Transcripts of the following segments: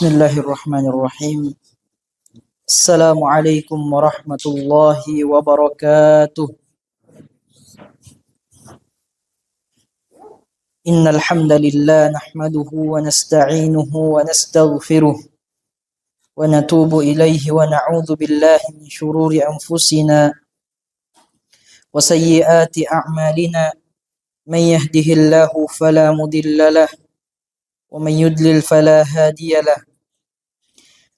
Bismillahirrahmanirrahim. Assalamualaikum warahmatullahi wabarakatuh. Innal hamdalillah nahmaduhu wa nasta'inuhu wa nastaghfiruh wa natubu ilaihi wa na'udzu billahi min shururi anfusina wa sayyiati a'malina. Man yahdihillahu fala mudilla lahu wa man yudlil fala hadiya lahu.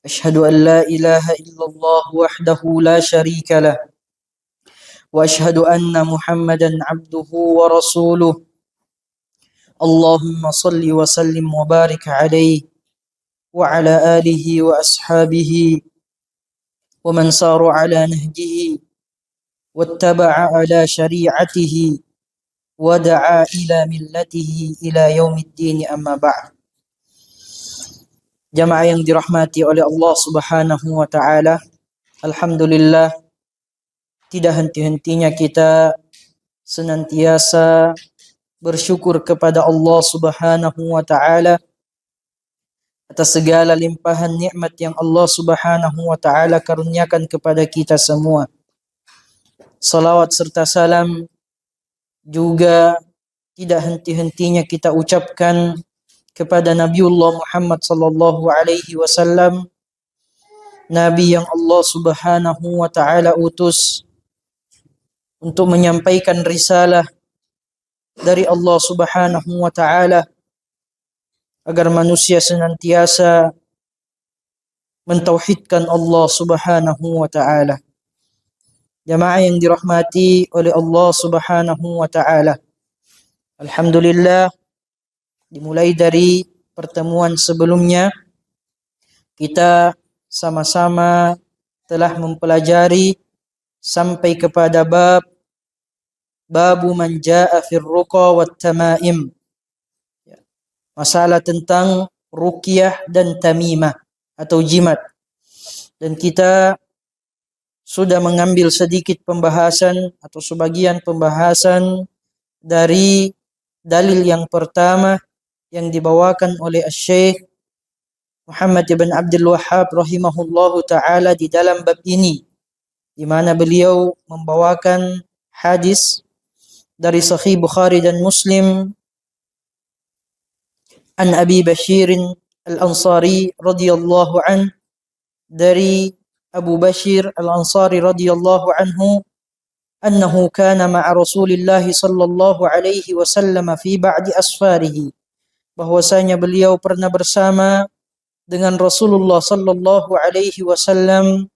أشهد أن لا إله إلا الله وحده لا شريك له وأشهد أن محمدا عبده ورسوله. اللهم صل وسلم وبارك عليه وعلى آله وأصحابه ومن سار على نهجه واتبع على شريعته ودعا إلى ملته إلى يوم الدين. أما بعد. Jamaah yang dirahmati oleh Allah Subhanahu wa taala, alhamdulillah tidak henti-hentinya kita senantiasa bersyukur kepada Allah Subhanahu wa taala atas segala limpahan nikmat yang Allah Subhanahu wa taala karuniakan kepada kita semua. Salawat serta salam juga tidak henti-hentinya kita ucapkan kepada Nabiullah Muhammad sallallahu alaihi wasallam, nabi yang Allah Subhanahu wa taala utus untuk menyampaikan risalah dari Allah Subhanahu wa taala agar manusia senantiasa mentauhidkan Allah Subhanahu wa taala. Jamaah yang dirahmati oleh Allah Subhanahu wa taala, alhamdulillah, dimulai dari pertemuan sebelumnya kita sama-sama telah mempelajari sampai kepada babu man jaa fir ruqa wat tamaim, masalah tentang ruqyah dan tamimah atau jimat, dan kita sudah mengambil sedikit pembahasan atau sebagian pembahasan dari dalil yang pertama yang dibawakan oleh Syekh Muhammad ibn Abdul Wahhab rahimahullahu taala di dalam bab ini, di mana beliau membawakan hadis dari Sahih Bukhari dan Muslim an Abi Bashir al-Ansari radhiyallahu an, dari Abu Bashir al-Ansari radhiyallahu anhu, annahu kana ma'a Rasulillah sallallahu alaihi wasallam fi ba'di asfarihi, bahwasanya beliau pernah bersama dengan Rasulullah sallallahu alaihi wasallam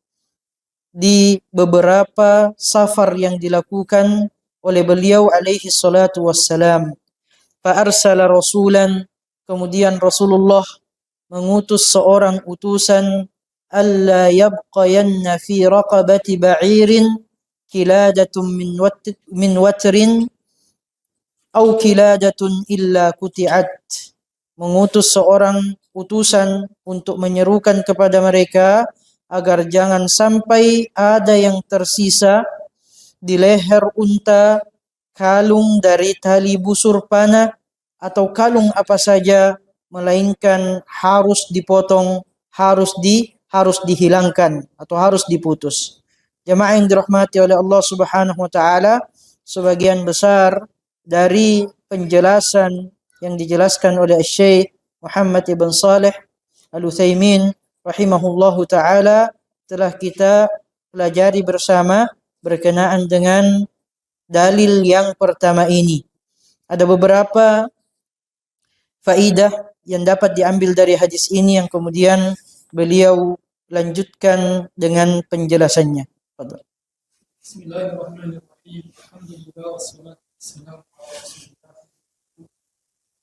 di beberapa safar yang dilakukan oleh beliau alaihi salatu wassalam. Fa arsala rasulan, kemudian Rasulullah mengutus seorang utusan, alla yabqayanna fi raqabati ba'irin kiladatun min watrin au kiladatun illa kuti'at, mengutus seorang utusan untuk menyerukan kepada mereka agar jangan sampai ada yang tersisa di leher unta kalung dari tali busur panah atau kalung apa saja, melainkan harus dipotong, harus dihilangkan atau harus diputus. Jamaah yang dirahmati oleh Allah Subhanahu wa taala, sebagian besar dari penjelasan yang dijelaskan oleh Syekh Muhammad ibn Saleh Al-Utsaimin rahimahullahu taala telah kita pelajari bersama berkenaan dengan dalil yang pertama ini. Ada beberapa faidah yang dapat diambil dari hadis ini yang kemudian beliau lanjutkan dengan penjelasannya. Bismillahirrahmanirrahim. Alhamdulillah wassalatu wassalamu ala Rasulillah.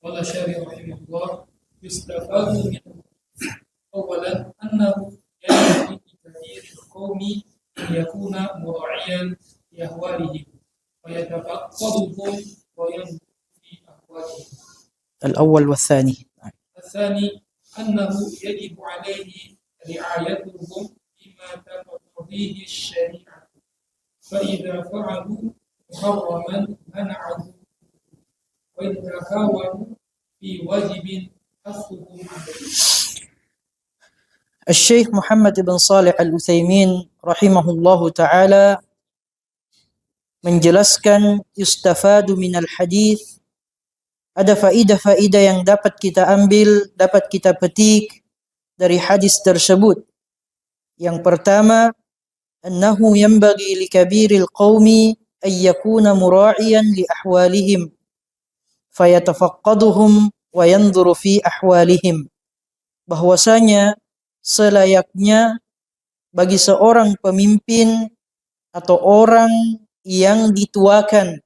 Qala syarih rahimahullah, yustafadu min awalan annahu yanbaghi li kathiri qaumi an yakuna mura'iyan li ahwalihim wa yatafaqaduhum wa yanzuru fi ahwalihim. Al-awwal wa tsani. الثاني أنه يجب عليه رعايتهم بما تقتضيه الشريعة، فإذا فعلوا محرما منعه، وإن تهاونوا في واجب حثهم عليه. Syekh Muhammad ibn Salih Al-Utsaimin rahimahullahu taala menjelaskan yustafadu minal hadis, ada faidah-faidah yang dapat kita ambil, dapat kita petik dari hadis tersebut. Yang pertama, annahu yanbaghi likabiril qaumi an yakuna mura'iyan li ahwalihim fayatafaqqaduhum wa yanzuru fi ahwalihim. Bahwasanya selayaknya bagi seorang pemimpin atau orang yang dituakan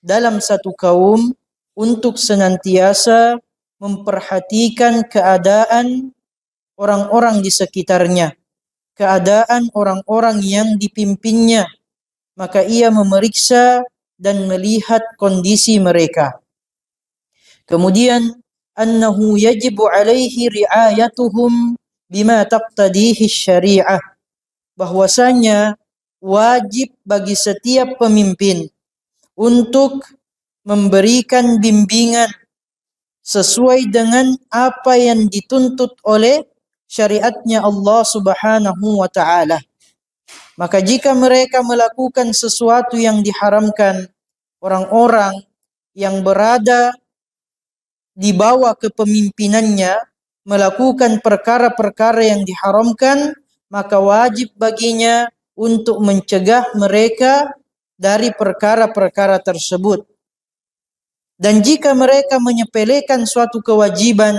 dalam satu kaum untuk senantiasa memperhatikan keadaan orang-orang di sekitarnya, keadaan orang-orang yang dipimpinnya, maka ia memeriksa dan melihat kondisi mereka. Kemudian annahu yajibu alaihi riayatuhum bima taqtadihi syariah, bahwasanya wajib bagi setiap pemimpin untuk memberikan bimbingan sesuai dengan apa yang dituntut oleh syariatnya Allah Subhanahu wa taala. Maka jika mereka melakukan sesuatu yang diharamkan, orang-orang yang berada di bawah kepemimpinannya melakukan perkara-perkara yang diharamkan, maka wajib baginya untuk mencegah mereka dari perkara-perkara tersebut. Dan jika mereka menyepelekan satu kewajiban,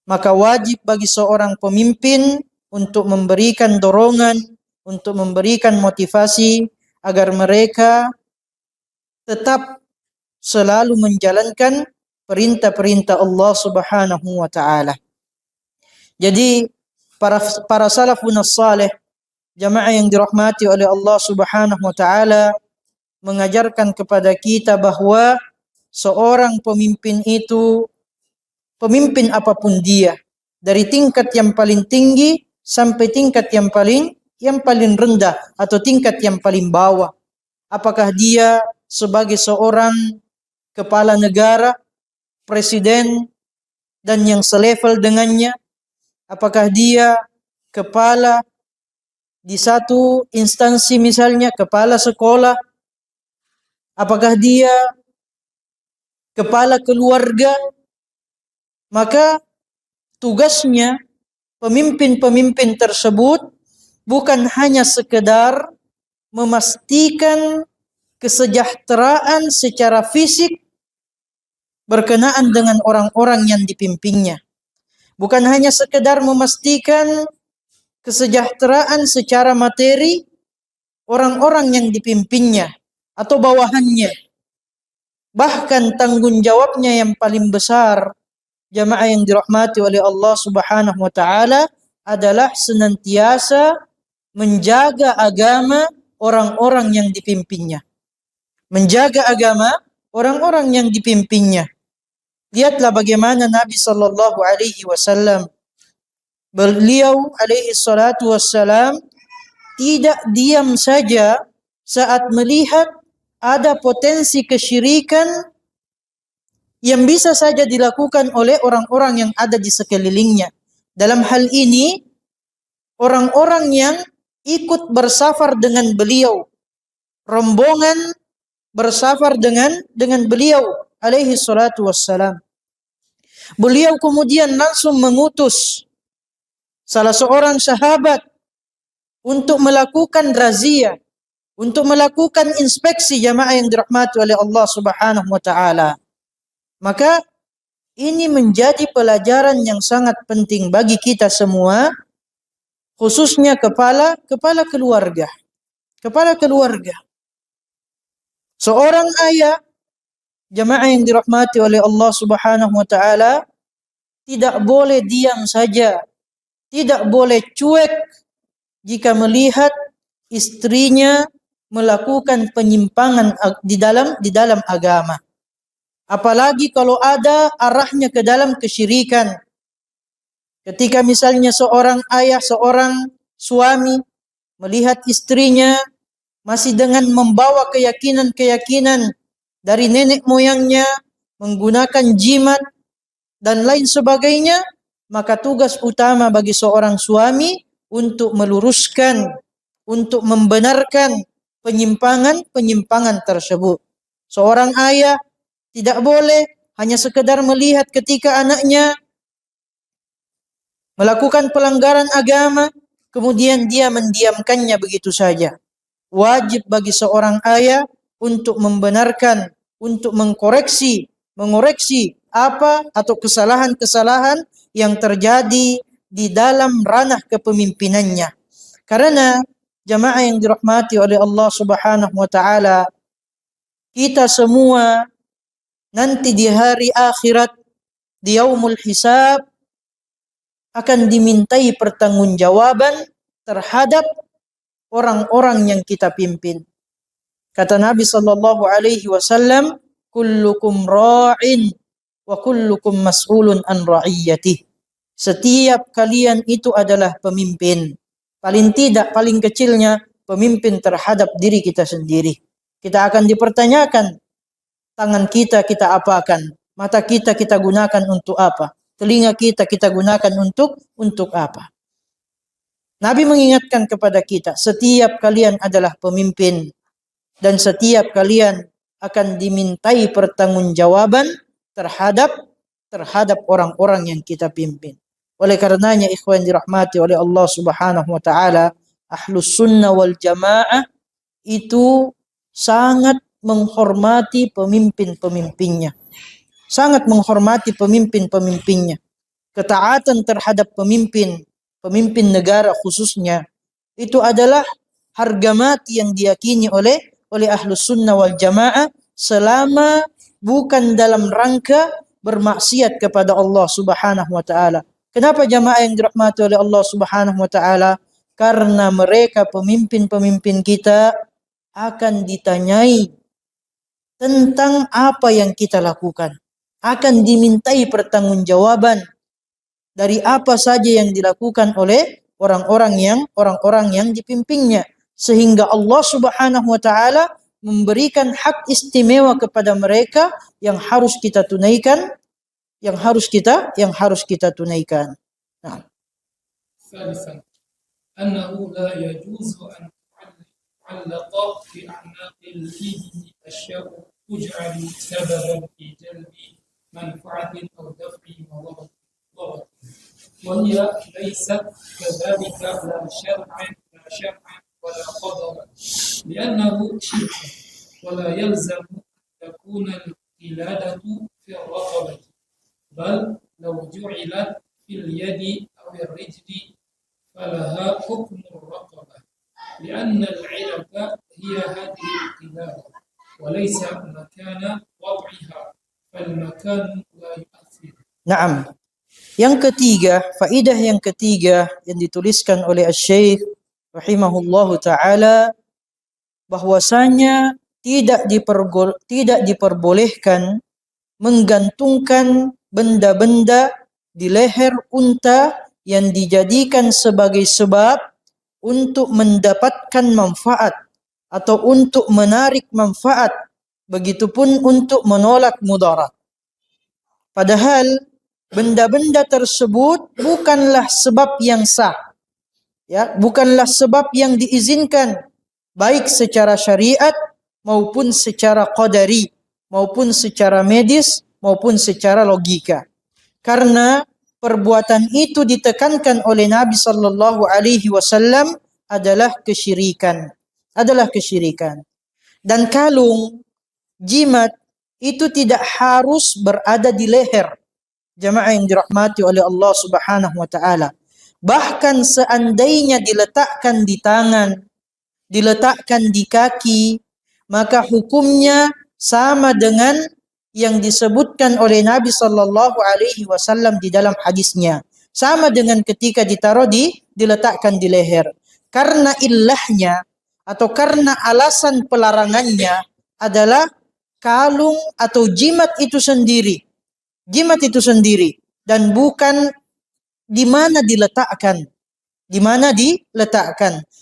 maka wajib bagi seorang pemimpin untuk memberikan dorongan, untuk memberikan motivasi agar mereka tetap selalu menjalankan perintah-perintah Allah Subhanahu wa taala. Jadi para salafun salih, jamaah yang dirahmati oleh Allah Subhanahu wa taala, mengajarkan kepada kita bahwa seorang pemimpin itu, pemimpin apapun dia, dari tingkat yang paling tinggi sampai tingkat yang paling rendah atau tingkat yang paling bawah. Apakah dia sebagai seorang kepala negara, presiden dan yang selevel dengannya, apakah dia kepala di satu instansi, misalnya kepala sekolah, apakah dia kepala keluarga, maka tugasnya pemimpin-pemimpin tersebut bukan hanya sekedar memastikan kesejahteraan secara fisik berkenaan dengan orang-orang yang dipimpinnya. Bukan hanya sekedar memastikan kesejahteraan secara materi orang-orang yang dipimpinnya atau bawahannya. Bahkan tanggung jawabnya yang paling besar, jamaah yang dirahmati oleh Allah Subhanahu wa taala, adalah senantiasa menjaga agama orang-orang yang dipimpinnya. Menjaga agama orang-orang yang dipimpinnya. Lihatlah bagaimana Nabi sallallahu alaihi wasallam, beliau alaihi salatu wassalam tidak diam saja saat melihat ada potensi kesyirikan yang bisa saja dilakukan oleh orang-orang yang ada di sekelilingnya. Dalam hal ini, orang-orang yang ikut bersafar dengan beliau, rombongan bersafar dengan beliau alaihi salatu wassalam. Beliau kemudian langsung mengutus salah seorang sahabat untuk melakukan razia, untuk melakukan inspeksi, jamaah yang dirahmati oleh Allah Subhanahu wa taala. Maka ini menjadi pelajaran yang sangat penting bagi kita semua, khususnya kepala keluarga. Kepala keluarga. Seorang ayah, jamaah yang dirahmati oleh Allah Subhanahu wa taala, tidak boleh diam saja, tidak boleh cuek jika melihat istrinya melakukan penyimpangan di dalam agama. Apalagi kalau ada arahnya ke dalam kesyirikan. Ketika misalnya seorang ayah, seorang suami melihat istrinya masih dengan membawa keyakinan-keyakinan dari nenek moyangnya, menggunakan jimat, dan lain sebagainya, maka tugas utama bagi seorang suami untuk meluruskan, untuk membenarkan penyimpangan-penyimpangan tersebut. Seorang ayah tidak boleh hanya sekedar melihat ketika anaknya melakukan pelanggaran agama, kemudian dia mendiamkannya begitu saja. Wajib bagi seorang ayah untuk membenarkan, untuk mengoreksi apa atau kesalahan-kesalahan yang terjadi di dalam ranah kepemimpinannya. Karena jamaah yang dirahmati oleh Allah Subhanahu wa taala, kita semua nanti di hari akhirat, di yaumul hisab, akan dimintai pertanggungjawaban terhadap orang-orang yang kita pimpin. Kata Nabi sallallahu alaihi wasallam, kullukum ra'in wa kullukum mas'ulun an ra'iyyatih. Setiap kalian itu adalah pemimpin. Paling tidak, paling kecilnya pemimpin terhadap diri kita sendiri. Kita akan dipertanyakan, tangan kita apakan, mata kita gunakan untuk apa, telinga kita gunakan untuk apa. Nabi mengingatkan kepada kita, setiap kalian adalah pemimpin dan setiap kalian akan dimintai pertanggungjawaban terhadap orang-orang yang kita pimpin. Oleh karenanya ikhwan dirahmati oleh Allah Subhanahu wa taala, Ahlus Sunnah wal Jamaah itu sangat menghormati pemimpin-pemimpinnya. Sangat menghormati pemimpin-pemimpinnya. Ketaatan terhadap pemimpin negara khususnya, itu adalah harga mati yang diyakini oleh Ahlus Sunnah wal Jamaah selama bukan dalam rangka bermaksiat kepada Allah Subhanahu wa taala. Kenapa jamaah yang dirahmati oleh Allah Subhanahu wa taala? Karena mereka pemimpin-pemimpin kita akan ditanyai tentang apa yang kita lakukan. Akan dimintai pertanggungjawaban dari apa saja yang dilakukan oleh orang-orang yang dipimpinnya, sehingga Allah Subhanahu wa taala memberikan hak istimewa kepada mereka yang harus kita tunaikan, yang harus kita tunaikan. Nah. ثالثا أنه لا يجوز أن تعلق في أعناق الإبل أشياء تجعل سببا في جلب منفعة أو دفع مضرة، وهي ليست كذلك لا شرعا ولا قدرا، لأنه شرك، ولا يلزم أن تكون القلادة في الرقبة، بل لو جعلت في اليد أو الرجل فلها حكم الرقبة، لأن العلة هي هذه القلادة وليس مكان وضعها، فالمكان لا يؤثر. Naam. Yang ketiga, faidah yang ketiga yang dituliskan oleh Asy-Syaikh rahimahullahu taala, bahwasanya tidak diperbolehkan menggantungkan benda-benda di leher unta yang dijadikan sebagai sebab untuk mendapatkan manfaat atau untuk menarik manfaat, begitupun untuk menolak mudarat. Padahal benda-benda tersebut bukanlah sebab yang sah, ya, bukanlah sebab yang diizinkan, baik secara syariat maupun secara qadari, maupun secara medis, maupun secara logika. Karena perbuatan itu ditekankan oleh Nabi sallallahu alaihi wasallam adalah kesyirikan. Dan kalung, jimat itu tidak harus berada di leher. Jamaah yang dirahmati oleh Allah Subhanahu wa taala. Bahkan seandainya diletakkan di tangan, diletakkan di kaki, maka hukumnya sama dengan yang disebutkan oleh Nabi sallallahu alaihi wasallam di dalam hadisnya. Sama dengan ketika diletakkan di leher. Karena illahnya atau karena alasan pelarangannya adalah kalung atau jimat itu sendiri. Jimat itu sendiri dan bukan di mana diletakkan.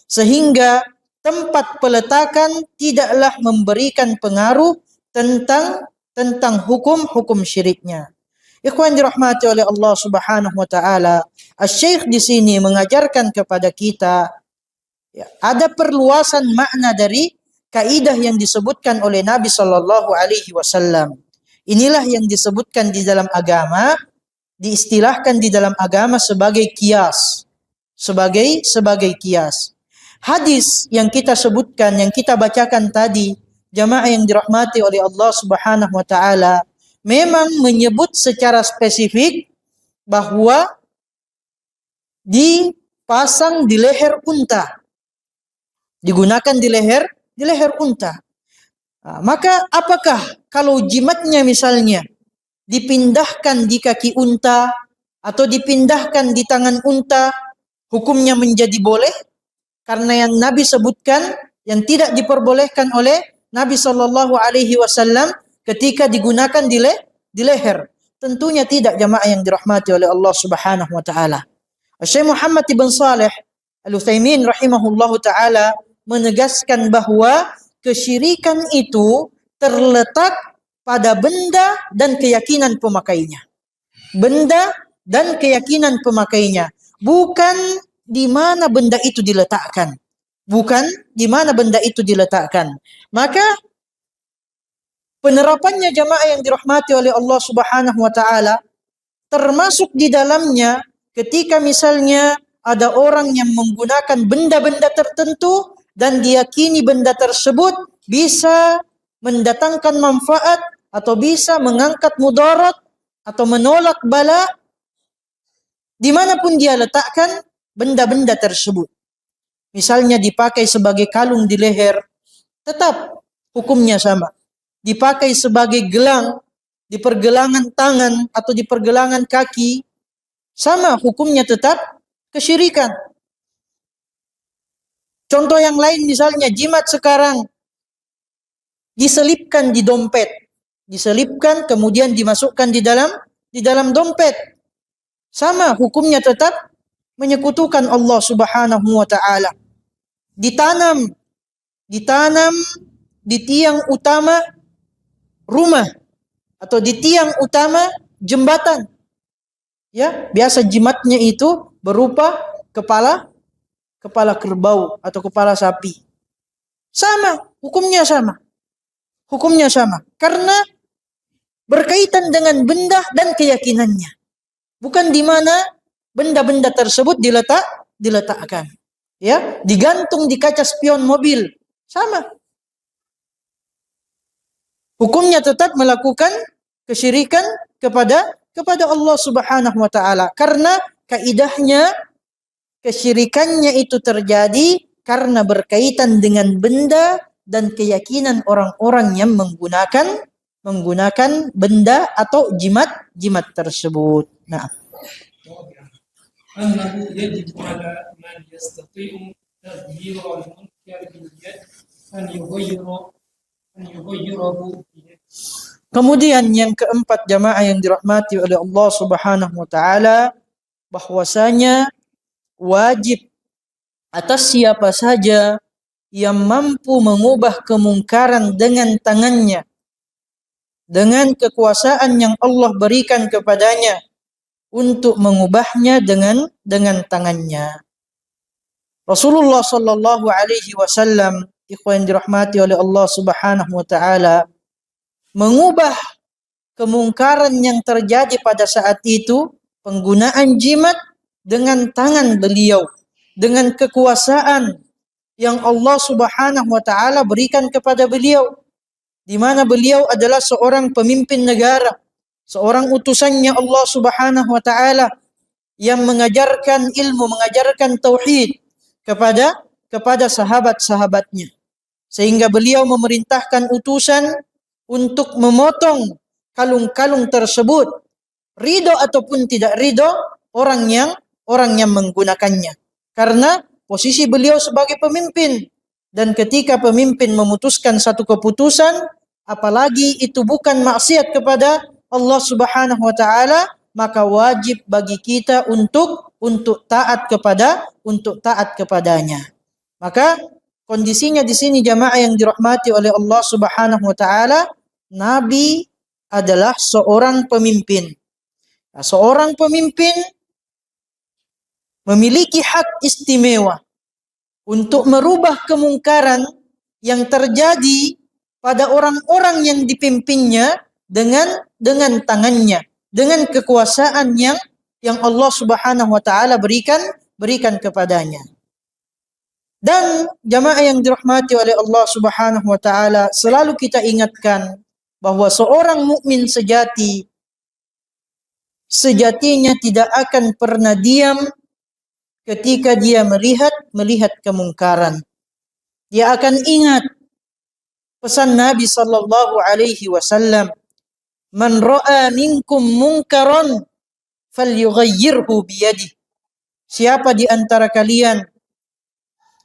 Sehingga tempat peletakan tidaklah memberikan pengaruh tentang tentang hukum-hukum syiriknya. Ikhwan dirahmati oleh Allah Subhanahu wa taala, Asy-Syaikh di sini mengajarkan kepada kita ya, ada perluasan makna dari kaidah yang disebutkan oleh Nabi sallallahu alaihi wasallam. Inilah yang disebutkan di dalam agama, diistilahkan di dalam agama sebagai qiyas. Sebagai qiyas. Hadis yang kita sebutkan, yang kita bacakan tadi, jamaah yang dirahmati oleh Allah Subhanahu wa taala, memang menyebut secara spesifik bahwa dipasang di leher unta. Digunakan di leher unta. Maka apakah kalau jimatnya misalnya dipindahkan di kaki unta atau dipindahkan di tangan unta, hukumnya menjadi boleh? Karena yang Nabi sebutkan yang tidak diperbolehkan oleh Nabi sallallahu alaihi wasallam ketika digunakan di leher. Tentunya tidak, jamaah yang dirahmati oleh Allah Subhanahu wa taala. Syekh Muhammad ibn Shalih Al-Utsaimin rahimahullahu taala menegaskan bahwa kesyirikan itu terletak pada benda dan keyakinan pemakainya. Benda dan keyakinan pemakainya, bukan di mana benda itu diletakkan. Bukan di mana benda itu diletakkan. Maka penerapannya jamaah yang dirahmati oleh Allah Subhanahu wa taala termasuk di dalamnya ketika misalnya ada orang yang menggunakan benda-benda tertentu dan diyakini benda tersebut bisa mendatangkan manfaat atau bisa mengangkat mudarat atau menolak bala, dimanapun dia letakkan benda-benda tersebut. Misalnya dipakai sebagai kalung di leher, tetap hukumnya sama. Dipakai sebagai gelang di pergelangan tangan atau di pergelangan kaki, sama hukumnya tetap kesyirikan. Contoh yang lain misalnya jimat sekarang diselipkan di dompet. Diselipkan kemudian dimasukkan di dalam dompet. Sama hukumnya tetap menyekutukan Allah Subhanahu wa taala. Ditanam di tiang utama rumah atau di tiang utama jembatan. Ya, biasa jimatnya itu berupa kepala kerbau atau kepala sapi. Sama, hukumnya sama. Hukumnya sama karena berkaitan dengan benda dan keyakinannya. Bukan di mana benda-benda tersebut diletakkan. Ya, digantung di kaca spion mobil. Sama. Hukumnya tetap melakukan kesyirikan kepada Allah Subhanahu wa taala karena kaidahnya kesyirikannya itu terjadi karena berkaitan dengan benda dan keyakinan orang-orang yang menggunakan benda atau jimat tersebut. Nah, أنه يجب على من يستطيع تغيير المنكر باليد أن يغيره بيده. kemudian yang keempat jamaah yang dirahmati oleh Allah Subhanahu wa taala, bahwasanya wajib atas siapa saja yang mampu mengubah kemungkaran dengan tangannya, dengan kekuasaan yang Allah berikan kepadanya, untuk mengubahnya dengan tangannya. Rasulullah sallallahu alaihi wasallam, ikhwan dirahmati oleh Allah Subhanahu wa taala, mengubah kemungkaran yang terjadi pada saat itu, penggunaan jimat dengan tangan beliau, dengan kekuasaan yang Allah Subhanahu wa taala berikan kepada beliau, di mana beliau adalah seorang pemimpin negara, seorang utusannya Allah Subhanahu wa taala yang mengajarkan ilmu, mengajarkan tauhid kepada sahabat-sahabatnya. Sehingga beliau memerintahkan utusan untuk memotong kalung-kalung tersebut, ridho ataupun tidak ridho orang yang menggunakannya. Karena posisi beliau sebagai pemimpin, dan ketika pemimpin memutuskan satu keputusan, apalagi itu bukan maksiat kepada Allah Subhanahu wa taala, maka wajib bagi kita untuk taat kepadanya. Maka kondisinya di sini jamaah yang dirahmati oleh Allah Subhanahu wa taala, Nabi adalah seorang pemimpin. Nah, seorang pemimpin memiliki hak istimewa untuk merubah kemungkaran yang terjadi pada orang-orang yang dipimpinnya dengan tangannya, dengan kekuasaan yang Allah Subhanahu wa taala berikan kepadanya. Dan jamaah yang dirahmati oleh Allah Subhanahu wa taala, selalu kita ingatkan bahwa seorang mukmin sejatinya tidak akan pernah diam ketika dia melihat kemungkaran. Dia akan ingat pesan Nabi sallallahu alaihi wasallam, "Man ra'a minkum munkaran falyughayyirhu biyadihi." Siapa di antara kalian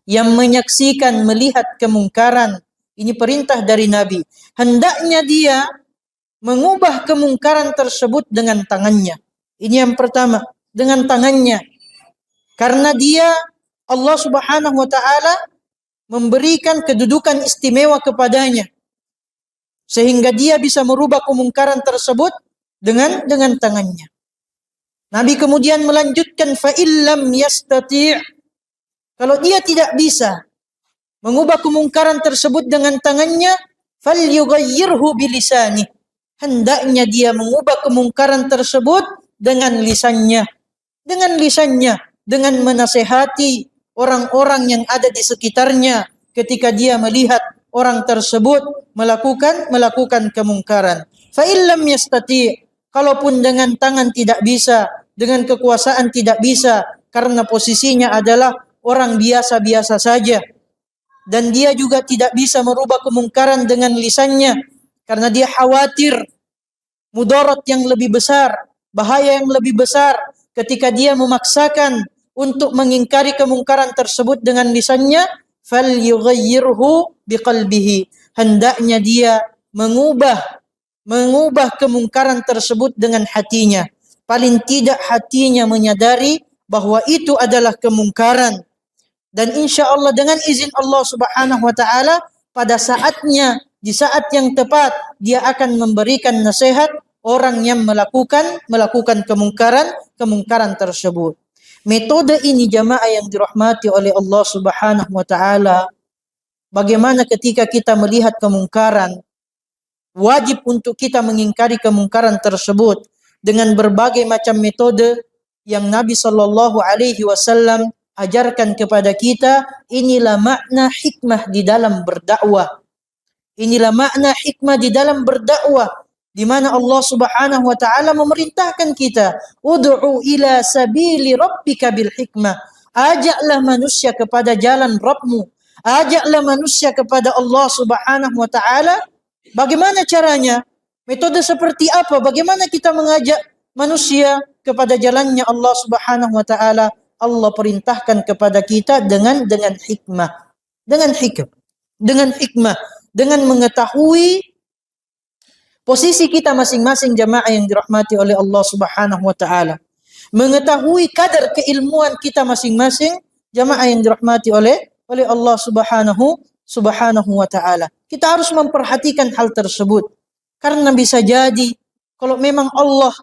yang menyaksikan melihat kemungkaran, ini perintah dari Nabi, hendaknya dia mengubah kemungkaran tersebut dengan tangannya. Ini yang pertama, dengan tangannya. Karena dia, Allah Subhanahu wa taala memberikan kedudukan istimewa kepadanya, sehingga dia bisa merubah kemungkaran tersebut dengan tangannya. Nabi kemudian melanjutkan, fa illam yastati', kalau dia tidak bisa mengubah kemungkaran tersebut dengan tangannya, falyughayyirhu bilisani, hendaknya dia mengubah kemungkaran tersebut dengan lisannya, dengan menasehati orang-orang yang ada di sekitarnya ketika dia melihat orang tersebut melakukan kemungkaran. Fa illam yastati', kalaupun dengan tangan tidak bisa, dengan kekuasaan tidak bisa, karena posisinya adalah orang biasa-biasa saja, dan dia juga tidak bisa merubah kemungkaran dengan lisannya karena dia khawatir mudarat yang lebih besar, bahaya yang lebih besar ketika dia memaksakan untuk mengingkari kemungkaran tersebut dengan lisannya. Falyughayyirhu biqalbihi, hendaknya dia mengubah kemungkaran tersebut dengan hatinya. Paling tidak hatinya menyadari bahwa itu adalah kemungkaran. Dan insya Allah dengan izin Allah Subhanahu wa taala, pada saatnya, di saat yang tepat, dia akan memberikan nasihat orang yang melakukan kemungkaran tersebut. Metode ini jamaah yang dirahmati oleh Allah Subhanahu wa taala, bagaimana ketika kita melihat kemungkaran, wajib untuk kita mengingkari kemungkaran tersebut dengan berbagai macam metode yang Nabi sallallahu alaihi wasallam ajarkan kepada kita. Inilah makna hikmah di dalam berdakwah. Inilah makna hikmah di dalam berdakwah, di mana Allah Subhanahu wa taala memerintahkan kita, ud'u ila sabili rabbika bil hikmah. Ajaklah manusia kepada jalan Rabbmu. Ajaklah manusia kepada Allah Subhanahu wa taala. Bagaimana caranya? Metode seperti apa? Bagaimana kita mengajak manusia kepada jalannya Allah Subhanahu wa taala? Allah perintahkan kepada kita dengan hikmah, dengan mengetahui posisi kita masing-masing jamaah yang dirahmati oleh Allah Subhanahu wa taala, mengetahui kadar keilmuan kita masing-masing jamaah yang dirahmati oleh Allah Subhanahu wa taala. Kita harus memperhatikan hal tersebut, karena bisa jadi kalau memang Allah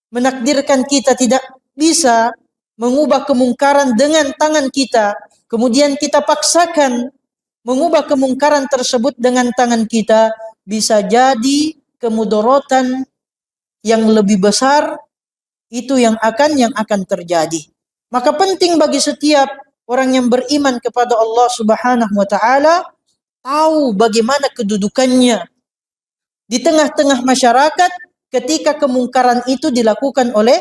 menakdirkan kita tidak bisa mengubah kemungkaran dengan tangan kita, kemudian kita paksakan mengubah kemungkaran tersebut dengan tangan kita, bisa jadi kemudaratan yang lebih besar itu yang akan terjadi. Maka penting bagi setiap orang yang beriman kepada Allah Subhanahu wa taala tahu bagaimana kedudukannya di tengah-tengah masyarakat ketika kemungkaran itu dilakukan oleh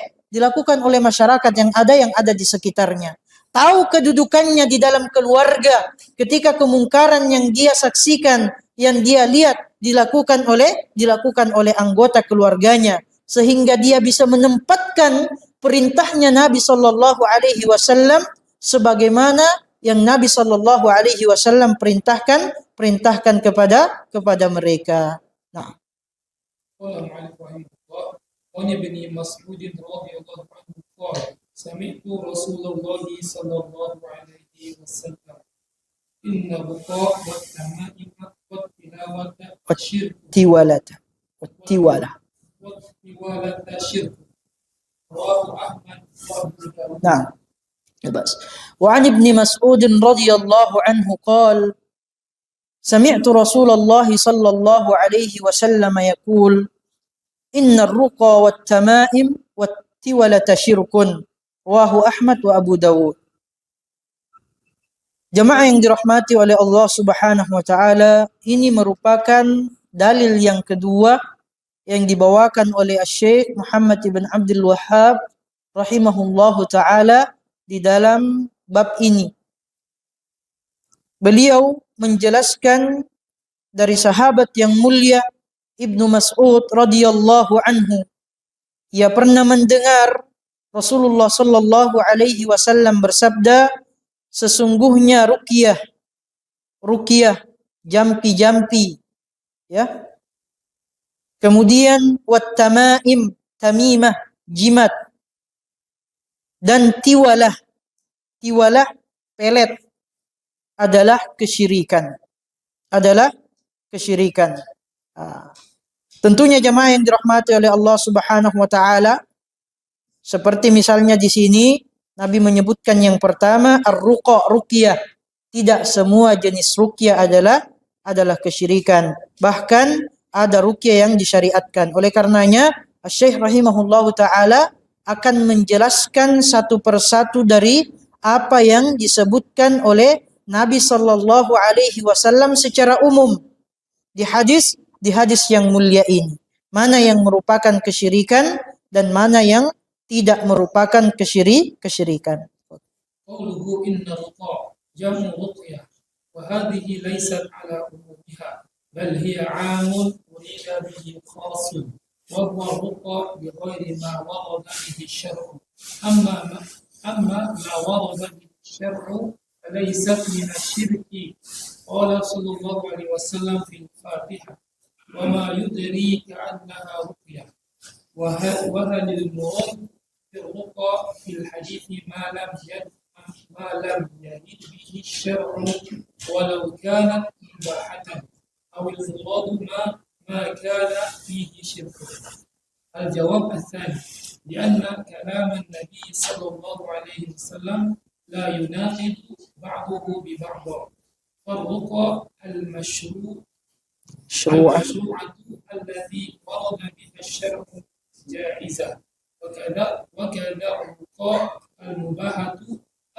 masyarakat yang ada di sekitarnya. Tahu kedudukannya di dalam keluarga ketika kemungkaran yang dia saksikan, yang dia lihat dilakukan oleh anggota keluarganya, sehingga dia bisa menempatkan perintahnya Nabi sallallahu alaihi wasallam sebagaimana yang Nabi sallallahu alaihi wasallam perintahkan kepada mereka. Nah, عن ابن مسعود رضي الله عنه قال سمعت رسول الله صلى الله عليه وسلم إن بقاء والتمائم والتلاوة والشرك والتوالة Nah, bebas. Wa an Ibnu Mas'ud radhiyallahu anhu qala سمعت رسول الله صلى الله عليه وسلم يقول إن الرقى والتمائم والتولة شرك رواه أحمد وأبو داود. Jamaah yang dirahmati oleh Allah Subhanahu wa taala, ini merupakan dalil yang kedua yang dibawakan oleh Syekh Muhammad ibn Abdul Wahhab rahimahullahu taala di dalam bab ini. Beliau menjelaskan dari sahabat yang mulia Ibnu Mas'ud radhiyallahu anhu. Ia pernah mendengar Rasulullah sallallahu alaihi wasallam bersabda, sesungguhnya ruqyah, jampi-jampi, ya. Kemudian wattamaim, tamimah, jimat, dan tiwalah, pelet adalah kesyirikan. Tentunya jemaah yang dirahmati oleh Allah Subhanahu wa taala, seperti misalnya di sini Nabi menyebutkan yang pertama ruqyah. Tidak semua jenis ruqyah adalah kesyirikan. Bahkan ada ruqyah yang disyariatkan. Oleh karenanya Syekh rahimahullahu taala akan menjelaskan satu persatu dari apa yang disebutkan oleh Nabi sallallahu alaihi wasallam secara umum di hadis yang mulia ini. Mana yang merupakan kesyirikan dan mana yang tidak merupakan kesyirikan. Qauluhu inna ruqa jamu ruqyah wa hadhihi laysat ala umumiha bal hiya 'amun urida bihi khasun wa huwa ruqa bi ghairi ma warada bihi syar'u amma ma warada bihi syar'u فليست من الشرك قال صلى الله عليه وسلم في الفاتحة وما يدريك أنها رقية وهل المراد في الرقى في الحديث ما لم يرد به الشرع ولو كانت إباحة أو المراد ما كان فيه شرك. الجواب الثاني لأن كلام النبي صلى الله عليه وسلم لا يناقض بعضه ببعض فالرقى المشروعة التي ورد بها الشرع جائزة وكذا الرقى المباحة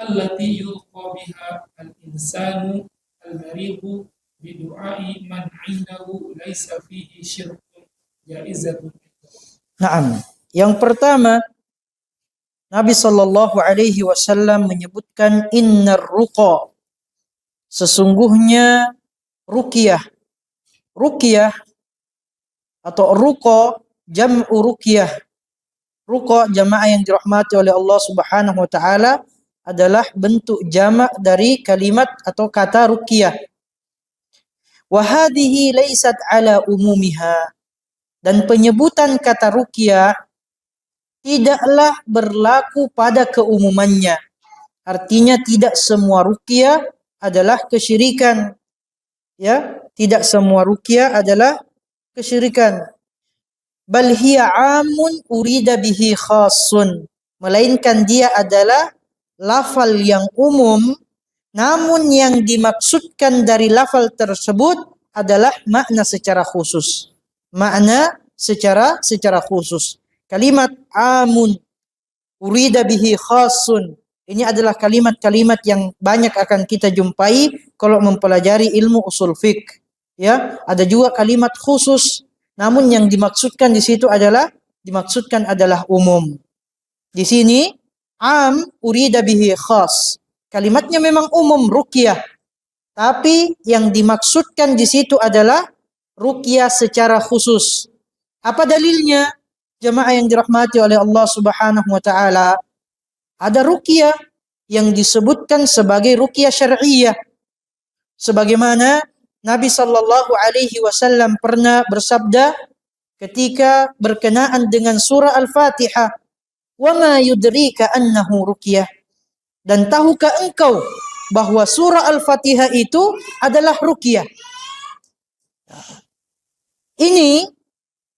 التي يلقى بها الإنسان المريض بدعاء من عنده ليس فيه شرك جائزة. Naam. Yang pertama, Nabi sallallahu alaihi wasallam menyebutkan innar ruqa, sesungguhnya ruqyah atau ruqa jam'u ruqyah. Ruqa jamaah yang dirahmati oleh Allah Subhanahu wa taala adalah bentuk jamak dari kalimat atau kata ruqyah. Wa hadhihi laysat ala umumiha, dan penyebutan kata ruqyah tidaklah berlaku pada keumumannya. Artinya tidak semua ruqyah adalah kesyirikan. Ya, tidak semua ruqyah adalah kesyirikan. Bal hiya 'amun urida bihi khassun. Melainkan dia adalah lafal yang umum, namun yang dimaksudkan dari lafal tersebut adalah makna secara khusus. Makna secara khusus. Kalimat amun urida bihi khassun, ini adalah kalimat-kalimat yang banyak akan kita jumpai kalau mempelajari ilmu usul fiqh. Ya, ada juga kalimat khusus, namun yang dimaksudkan di situ adalah umum. Di sini am urida bihi khas. Kalimatnya memang umum ruqyah, tapi yang dimaksudkan di situ adalah ruqyah secara khusus. Apa dalilnya? Jemaah yang dirahmati oleh Allah Subhanahu wa taala, ada ruqyah yang disebutkan sebagai ruqyah syar'iyyah. Sebagaimana Nabi sallallahu alaihi wasallam pernah bersabda ketika berkenaan dengan surah Al-Fatihah, "Wa ma yudrika annahu ruqyah?" Dan tahukah engkau bahwa surah Al-Fatihah itu adalah ruqyah? Ini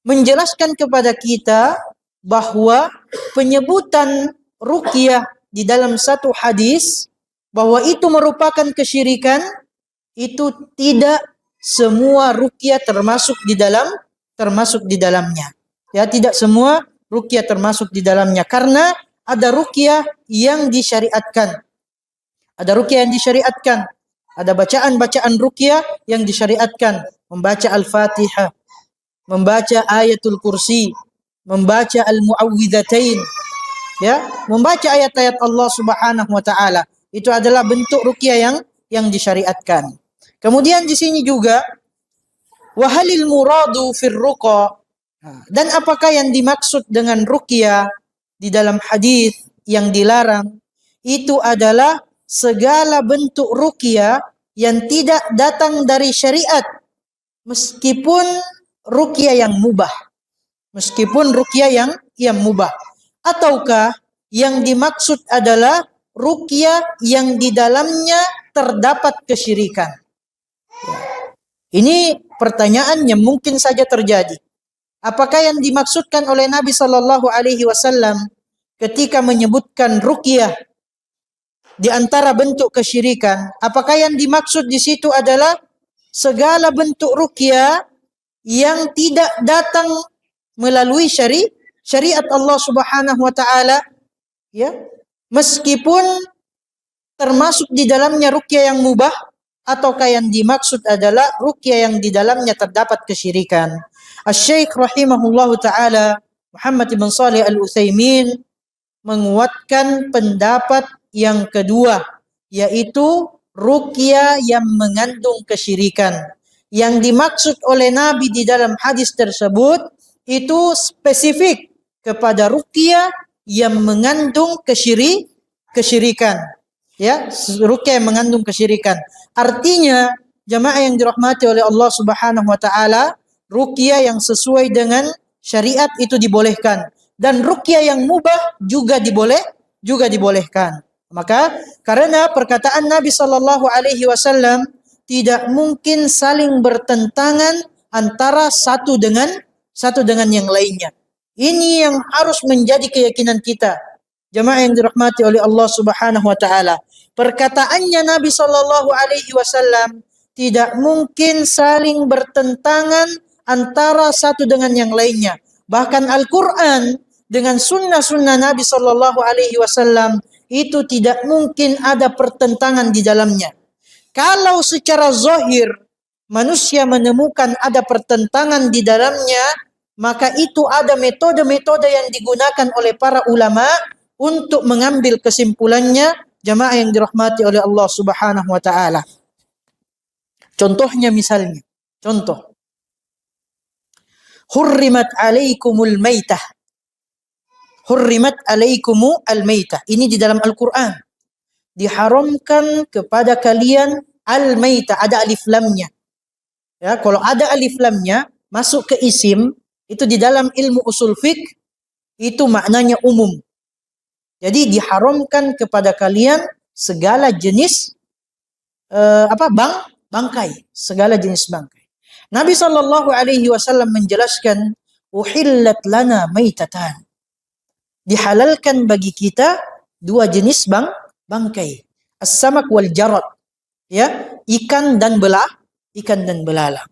menjelaskan kepada kita bahwa penyebutan ruqyah di dalam satu hadis bahwa itu merupakan kesyirikan, itu tidak semua ruqyah termasuk di dalamnya. Ya, tidak semua ruqyah termasuk di dalamnya karena ada ruqyah yang disyariatkan. Ada ruqyah yang disyariatkan. Ada bacaan-bacaan ruqyah yang disyariatkan. Membaca Al-Fatihah, membaca Ayatul Kursi, membaca Al-Mu'awwidhatain, ya, membaca ayat-ayat Allah Subhanahu wa taala. Itu adalah bentuk ruqyah yang disyariatkan. Kemudian di sini juga wa halil muradu fir ruqa. Dan apakah yang dimaksud dengan ruqyah di dalam hadis yang dilarang? Itu adalah segala bentuk ruqyah yang tidak datang dari syariat, meskipun ruqyah yang mubah. Meskipun ruqyah yang mubah. Ataukah yang dimaksud adalah ruqyah yang di dalamnya terdapat kesyirikan? Ini pertanyaan yang mungkin saja terjadi. Apakah yang dimaksudkan oleh Nabi Shallallahu Alaihi Wasallam ketika menyebutkan ruqyah di antara bentuk kesyirikan? Apakah yang dimaksud di situ adalah segala bentuk ruqyah yang tidak datang melalui syariat Allah Subhanahu wa taala, ya, meskipun termasuk di dalamnya ruqyah yang mubah, ataukah yang dimaksud adalah ruqyah yang di dalamnya terdapat kesyirikan? Asy-Syaikh rahimahullahu taala Muhammad bin Shalih Al-Utsaimin menguatkan pendapat yang kedua, yaitu ruqyah yang mengandung kesyirikan. Yang dimaksud oleh Nabi di dalam hadis tersebut itu spesifik kepada ruqyah yang mengandung kesyirikan. Ya, ruqyah yang mengandung kesyirikan. Artinya, jamaah yang dirahmati oleh Allah Subhanahu wa taala, ruqyah yang sesuai dengan syariat itu dibolehkan, dan ruqyah yang mubah juga dibolehkan. Maka karena perkataan Nabi sallallahu alaihi wasallam tidak mungkin saling bertentangan antara satu dengan yang lainnya. Ini yang harus menjadi keyakinan kita, jamaah yang dirahmati oleh Allah Subhanahu wa taala. Perkataannya Nabi sallallahu alaihi wasallam tidak mungkin saling bertentangan antara satu dengan yang lainnya. Bahkan Al-Qur'an dengan sunnah-sunnah Nabi sallallahu alaihi wasallam itu tidak mungkin ada pertentangan di dalamnya. Kalau secara zahir manusia menemukan ada pertentangan di dalamnya, maka itu ada metode-metode yang digunakan oleh para ulama untuk mengambil kesimpulannya, jamaah yang dirahmati oleh Allah Subhanahu wa taala. Contohnya misalnya, hurrimat alaikumul maitah. Hurrimat alaikumul maitah. Ini di dalam Al-Qur'an. Diharamkan kepada kalian al-maitah, ada alif lamnya. Ya, kalau ada alif lamnya masuk ke isim, itu di dalam ilmu usul fiqh itu maknanya umum. Jadi diharamkan kepada kalian segala jenis bangkai, segala jenis bangkai. Nabi sallallahu alaihi wasallam menjelaskan, uhillat lana maitatan. Dihalalkan bagi kita dua jenis bangkai, as-samak wal jarad, ya, ikan dan belalang.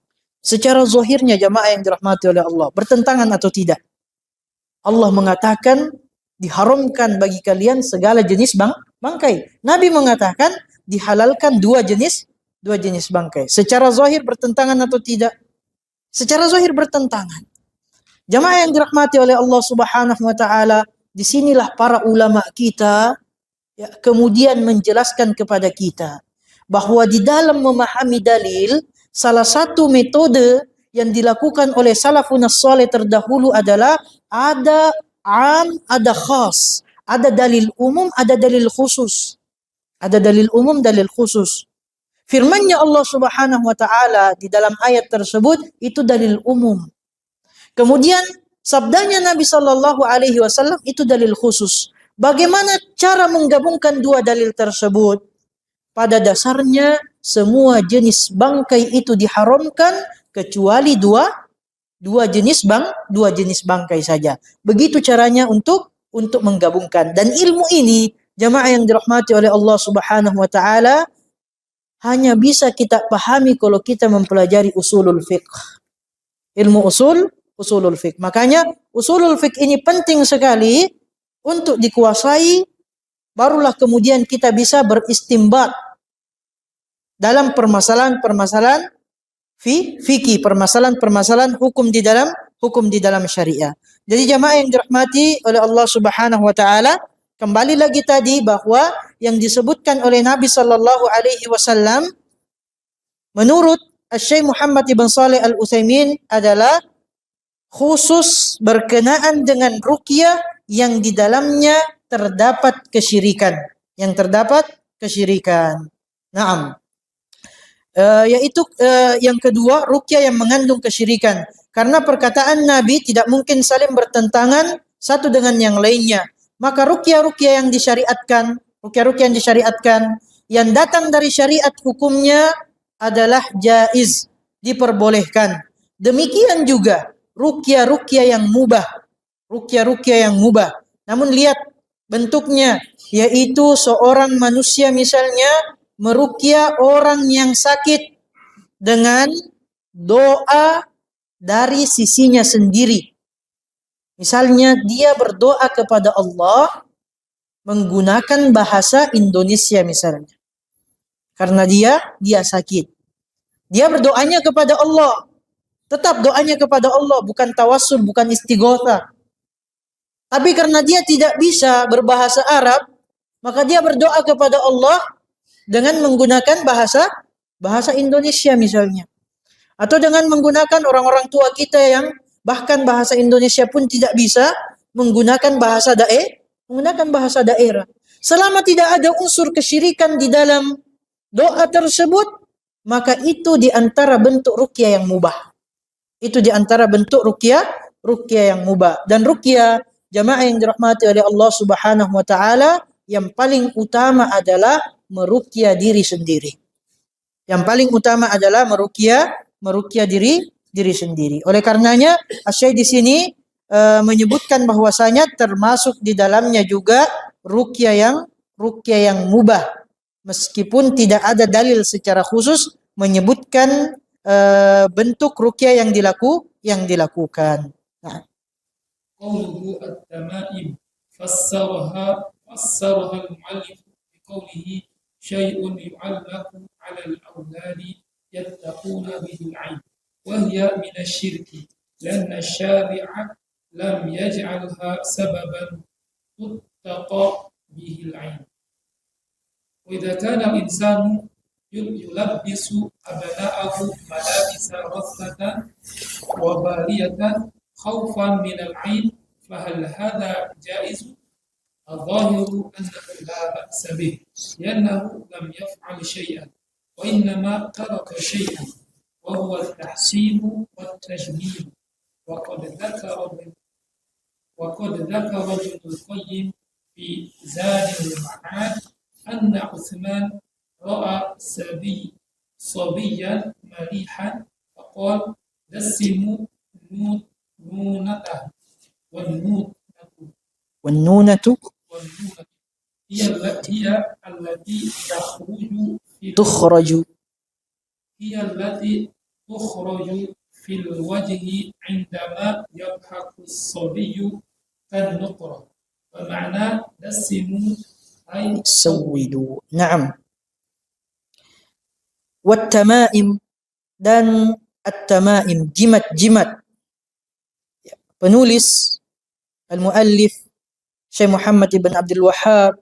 Secara zahirnya jamaah yang dirahmati oleh Allah, bertentangan atau tidak? Allah mengatakan diharamkan bagi kalian segala jenis bangkai. Nabi mengatakan dihalalkan dua jenis bangkai. Secara zahir bertentangan atau tidak? Secara zahir bertentangan. Jamaah yang dirahmati oleh Allah Subhanahu wa taala, disinilah para ulama kita ya, kemudian menjelaskan kepada kita bahwa di dalam memahami dalil, salah satu metode yang dilakukan oleh salafun salih terdahulu adalah ada am, ada khas, ada dalil umum, ada dalil khusus. Ada dalil umum, dalil khusus. Firman-Nya Allah Subhanahu wa taala di dalam ayat tersebut itu dalil umum. Kemudian sabdanya Nabi sallallahu alaihi wasallam itu dalil khusus. Bagaimana cara menggabungkan dua dalil tersebut? Pada dasarnya semua jenis bangkai itu diharamkan kecuali dua jenis bangkai saja. Begitu caranya untuk menggabungkan. Dan ilmu ini jamaah yang dirahmati oleh Allah Subhanahu wa taala, hanya bisa kita pahami kalau kita mempelajari usulul fiqh. Ilmu usulul fiqh. Makanya usulul fiqh ini penting sekali untuk dikuasai, barulah kemudian kita bisa beristimbat dalam permasalahan-permasalahan fikih, permasalahan-permasalahan hukum di dalam syariah. Jadi jamaah yang dirahmati oleh Allah Subhanahu wa taala, kembali lagi tadi bahwa yang disebutkan oleh Nabi sallallahu alaihi wasallam menurut Syekh Muhammad ibn Shalih Al-Utsaimin adalah khusus berkenaan dengan ruqyah yang di dalamnya terdapat kesyirikan. Naam. Yaitu yang kedua, ruqyah yang mengandung kesyirikan. Karena perkataan Nabi tidak mungkin saling bertentangan satu dengan yang lainnya. Maka ruqyah-ruqyah yang disyariatkan, yang datang dari syariat hukumnya adalah jaiz, diperbolehkan. Demikian juga ruqyah-ruqyah yang mubah. Namun lihat bentuknya, yaitu seorang manusia misalnya meruqyah orang yang sakit dengan doa dari sisinya sendiri. Misalnya dia berdoa kepada Allah menggunakan bahasa Indonesia misalnya. Karena dia sakit. Dia berdoanya kepada Allah. Tetap doanya kepada Allah, bukan tawassul, bukan istighotsah. Tapi karena dia tidak bisa berbahasa Arab, maka dia berdoa kepada Allah dengan menggunakan bahasa Indonesia misalnya. Atau dengan menggunakan orang-orang tua kita yang bahkan bahasa Indonesia pun tidak bisa, menggunakan bahasa daerah. Selama tidak ada unsur kesyirikan di dalam doa tersebut, maka itu di antara bentuk ruqyah yang mubah. Dan ruqyah jamaah yang dirahmati oleh Allah Subhanahu wa taala, yang paling utama adalah meruqyah diri sendiri. Meruqyah diri sendiri. Oleh karenanya, Asy-Syaikh di sini menyebutkan bahwasanya termasuk di dalamnya juga ruqyah yang mubah, meskipun tidak ada dalil secara khusus menyebutkan bentuk ruqyah yang dilakukan. Nah. قوله التمائم فسرها المؤلف بقوله شيء يعلق على الأولاد يتقون به العين، وهي من الشرك لأن الشارع لم يجعلها سببا تتقى به العين. وإذا كان الإنسان يلبس أبناءه ملابس رثة وبالية خوفا من العين، فهل هذا جائز؟ الظاهر أنه لا بأس به، لأنه لم يفعل شيئا وإنما ترك شيئا، وهو التحسين والتجميل. وقد ذكر ابن القيم في زاد المعاد أن عثمان رأى صبيا مليحا فقال دسموا نونته والنونة هي التي تخرج في الوجه عندما يضحك الصبي كالنقرة، ومعنى دسموا أي سودوا. نعم. والتمائم dan at-tamaim, jimat-jimat. Penulis al-muallif Syekh Muhammad ibn Abdul Wahhab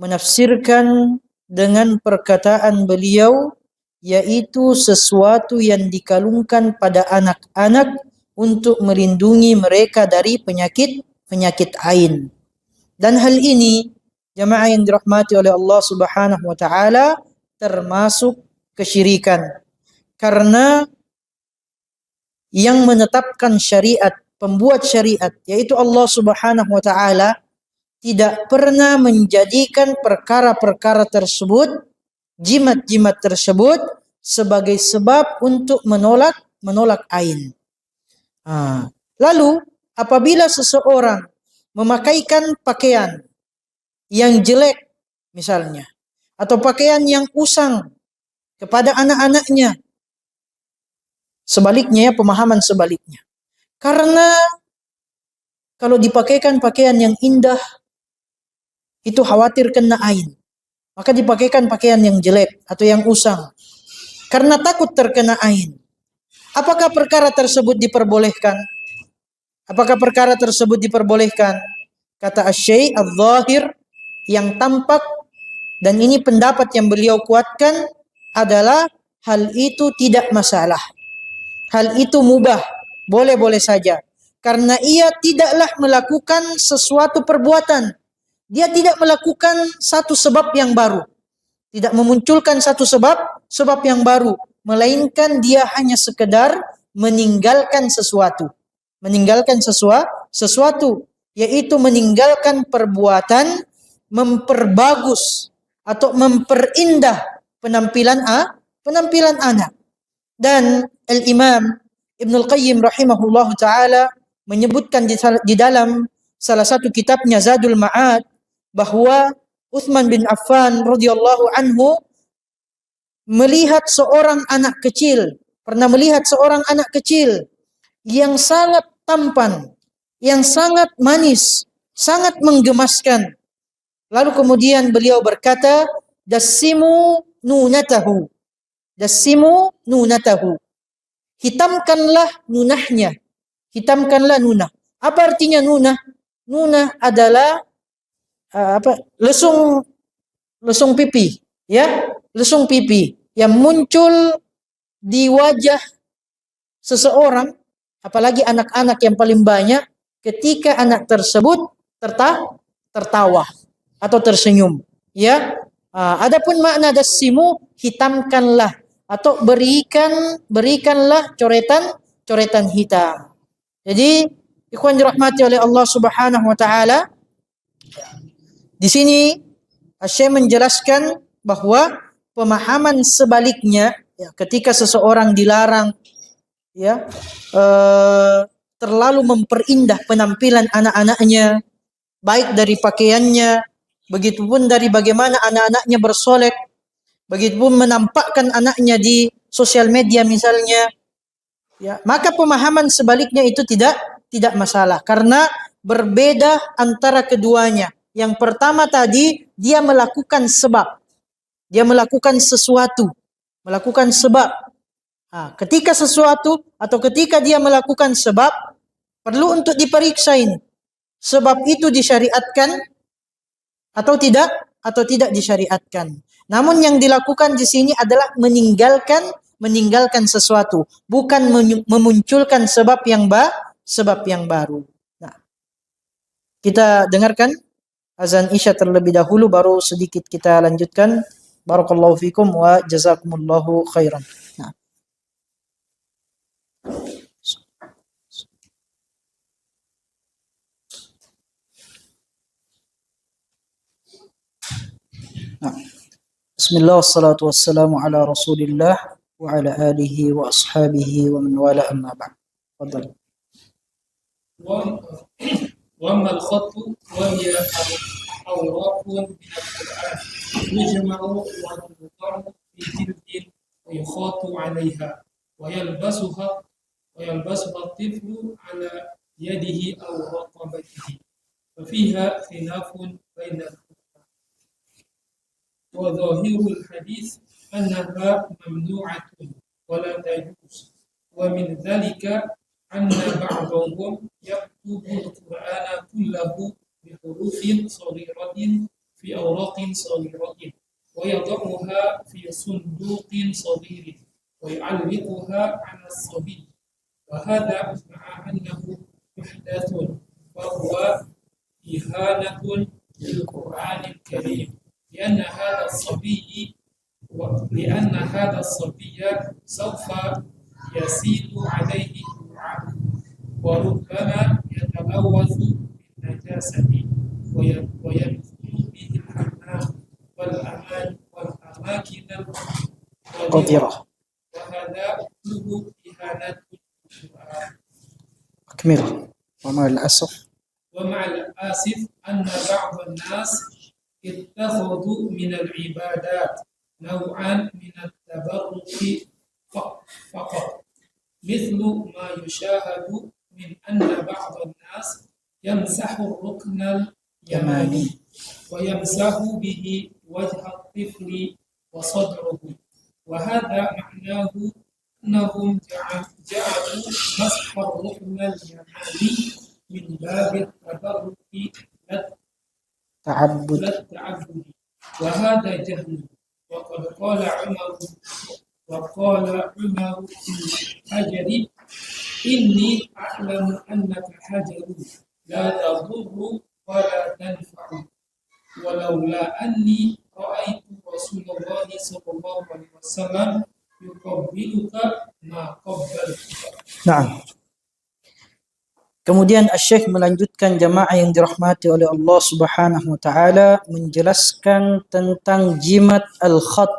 menafsirkan dengan perkataan beliau, yaitu sesuatu yang dikalungkan pada anak-anak untuk melindungi mereka dari penyakit ain. Dan hal ini jamaah yang dirahmati oleh Allah Subhanahu wa taala termasuk kesyirikan. Karena yang menetapkan syariat, pembuat syariat, yaitu Allah Subhanahu wa taala, tidak pernah menjadikan perkara-perkara tersebut, jimat-jimat tersebut, sebagai sebab untuk menolak ain. Lalu apabila seseorang memakaikan pakaian yang jelek misalnya, atau pakaian yang usang kepada anak-anaknya. Sebaliknya ya, pemahaman sebaliknya. Karena kalau dipakaikan pakaian yang indah, itu khawatir kena ain. Maka dipakaikan pakaian yang jelek atau yang usang. Karena takut terkena ain. Apakah perkara tersebut diperbolehkan? Apakah perkara tersebut diperbolehkan? Kata Asy-Syaikh Al-Zahir yang tampak, dan ini pendapat yang beliau kuatkan, adalah hal itu tidak masalah. Hal itu mubah, boleh-boleh saja. Karena ia tidaklah melakukan sesuatu perbuatan. Dia tidak melakukan satu sebab yang baru. Tidak memunculkan satu sebab yang baru. Melainkan dia hanya sekedar meninggalkan sesuatu. Meninggalkan sesuatu. Yaitu meninggalkan perbuatan memperbagus atau memperindah penampilan anak. Dan Al-Imam Ibnul Qayyim rahimahullahu ta'ala menyebutkan di dalam salah satu kitabnya Zadul Ma'ad bahwa Utsman bin Affan radhiyallahu anhu pernah melihat seorang anak kecil yang sangat tampan, yang sangat manis, sangat menggemaskan. Lalu kemudian beliau berkata, dassimu nunatahu. Dassimu nunatahu. Hitamkanlah nunahnya. Hitamkanlah nunah. Apa artinya nunah? Nunah adalah lesung pipi, ya, lesung pipi yang muncul di wajah seseorang, apalagi anak-anak yang paling banyak, ketika anak tersebut tertawa atau tersenyum, ya. Adapun makna dassimu, hitamkanlah atau berikanlah coretan hitam. Jadi, ikhwan dirahmati oleh Allah Subhanahu wa taala, di sini Asy-Syaikh menjelaskan bahwa pemahaman sebaliknya, ya, ketika seseorang dilarang, ya, terlalu memperindah penampilan anak-anaknya, baik dari pakaiannya, begitupun dari bagaimana anak-anaknya bersolek, begitupun menampakkan anaknya di sosial media misalnya, ya, maka pemahaman sebaliknya itu tidak masalah, karena berbeda antara keduanya. Yang pertama tadi, dia melakukan sebab, dia melakukan sesuatu, melakukan sebab. Ketika sesuatu atau ketika dia melakukan sebab, perlu untuk diperiksa ini, sebab itu disyariatkan atau tidak disyariatkan. Namun yang dilakukan di sini adalah meninggalkan sesuatu, bukan memunculkan sebab yang baru. Nah, kita dengarkan azan Isya terlebih dahulu, baru sedikit kita lanjutkan. Barakallahu fikum wa jazakumullahu khairan. Nah. Bismillah wassalatu wassalamu ala Rasulillah wa ala alihi wa ashabihi wa man wala, amma ba'd. Fadhal. وأما الخط وهي أوراق من القرآن يجمع وتوضع في جلد ويخاط عليها ويلبسها الطفل على يده أو رقبته، ففيها خلاف بين الفقهاء. وظاهر الحديث أنها ممنوعة ولا تجوز، ومن ذلك أن بعضهم يكتب القرآن كله بحروف صغيرة في أوراق صغيرة ويضعها في صندوق صغير ويعلقها على الصبي، وهذا مع أنه محدث وهو إهانة للقرآن الكريم، لأن هذا الصبي سوف يسيل عليه الدعاء وربما يتلوث بالنجاسة ويدخل به الحمام والأماكن القذرة، وهذا كله إهانة للقرآن. أكمل. ومع الأسف أن بعض الناس الوضوء من العبادات نوعا من التبرك فقط، مثل ما يشاهد من أن بعض الناس يمسح الركن اليماني ويمسح به وجه الطفل وصدره، وهذا معناه أنهم جعلوا مسح الركن اليماني من باب التبرك تعبد. لا التعبد، وهذا جهل. وقد قال عمر في الحجر: إني أعلم أنك حجر لا تضر ولا تنفع، ولولا أني رأيت رسول الله صلى الله عليه وسلم يقبلك ما قبلتك. Nah, kemudian Asy-Syaikh melanjutkan jamaah yang dirahmati oleh Allah Subhanahu wa taala menjelaskan tentang jimat al-khat.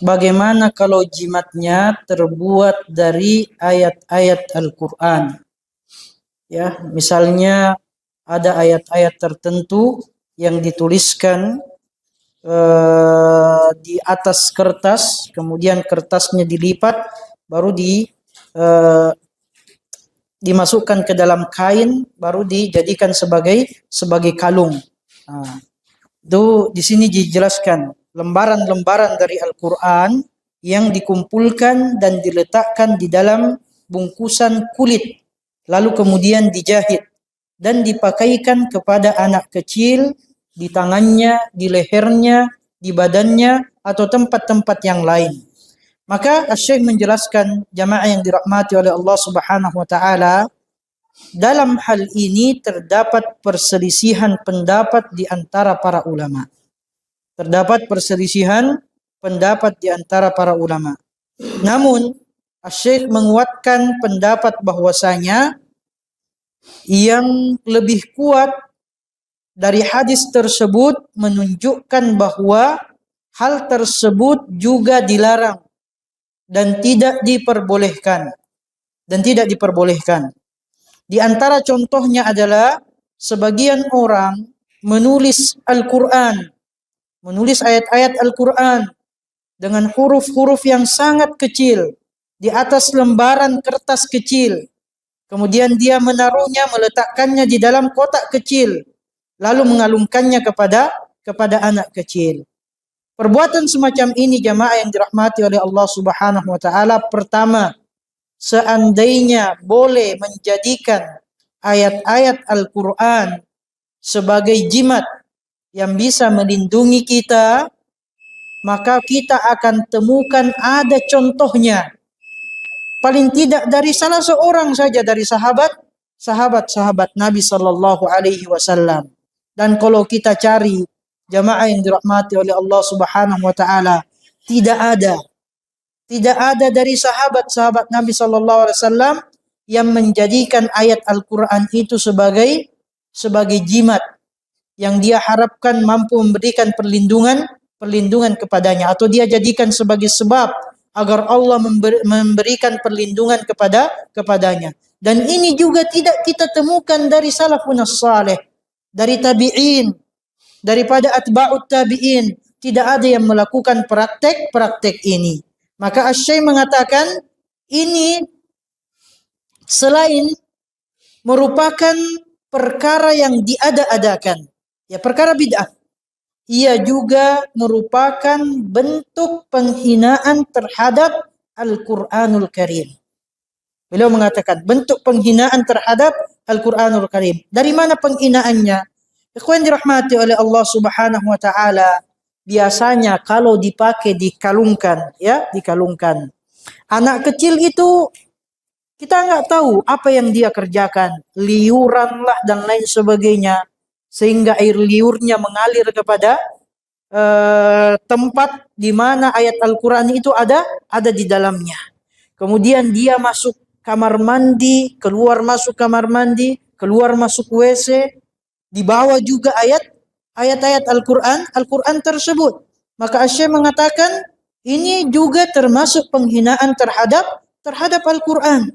Bagaimana kalau jimatnya terbuat dari ayat-ayat Al-Qur'an? Ya, misalnya ada ayat-ayat tertentu yang dituliskan di atas kertas, kemudian kertasnya dilipat, baru dimasukkan ke dalam kain, baru dijadikan sebagai kalung. Nah, itu di sini dijelaskan lembaran-lembaran dari Al-Quran yang dikumpulkan dan diletakkan di dalam bungkusan kulit, lalu kemudian dijahit dan dipakaikan kepada anak kecil di tangannya, di lehernya, di badannya, atau tempat-tempat yang lain. Maka Asy-Syaikh menjelaskan jamaah yang dirahmati oleh Allah Subhanahu wa taala, dalam hal ini terdapat perselisihan pendapat di antara para ulama. Terdapat perselisihan pendapat di antara para ulama. Namun Asy-Syaikh menguatkan pendapat bahwasanya yang lebih kuat dari hadis tersebut menunjukkan bahwa hal tersebut juga dilarang dan tidak diperbolehkan. Di antara contohnya adalah sebagian orang menulis Al-Quran, menulis ayat-ayat Al-Quran dengan huruf-huruf yang sangat kecil di atas lembaran kertas kecil. Kemudian dia menaruhnya, meletakkannya di dalam kotak kecil, lalu mengalungkannya kepada anak kecil. Perbuatan semacam ini jamaah yang dirahmati oleh Allah Subhanahu wa taala, pertama, seandainya boleh menjadikan ayat-ayat Al-Quran sebagai jimat yang bisa melindungi kita, maka kita akan temukan ada contohnya. Paling tidak dari salah seorang saja dari sahabat Nabi sallallahu alaihi wasallam. Dan kalau kita cari jamaah yang dirahmati oleh Allah Subhanahu wa taala, tidak ada dari sahabat Nabi sallallahu alaihi wasallam yang menjadikan ayat Al-Qur'an itu sebagai jimat yang dia harapkan mampu memberikan perlindungan kepadanya, atau dia jadikan sebagai sebab agar Allah memberikan perlindungan kepadanya. Dan ini juga tidak kita temukan dari salafun salih, dari tabi'in, daripada atba'ut tabi'in. Tidak ada yang melakukan praktek ini. Maka Asy-Syaikh mengatakan ini selain merupakan perkara yang diada-adakan, ya perkara bid'ah, ia juga merupakan bentuk penghinaan terhadap Al-Quranul Karim. Beliau mengatakan bentuk penghinaan terhadap Al-Quranul Karim. Dari mana penghinaannya? Ikhwan dirahmati oleh Allah Subhanahu wa taala, biasanya kalau dipakai dikalungkan. Anak kecil itu kita nggak tahu apa yang dia kerjakan, liuran lah dan lain sebagainya, sehingga air liurnya mengalir kepada tempat di mana ayat Al-Quran itu ada di dalamnya. Kemudian dia masuk kamar mandi, keluar masuk kamar mandi, keluar masuk WC, dibawa juga ayat-ayat Al-Quran tersebut. Maka Asy-Syaikh mengatakan ini juga termasuk penghinaan terhadap Al-Quran.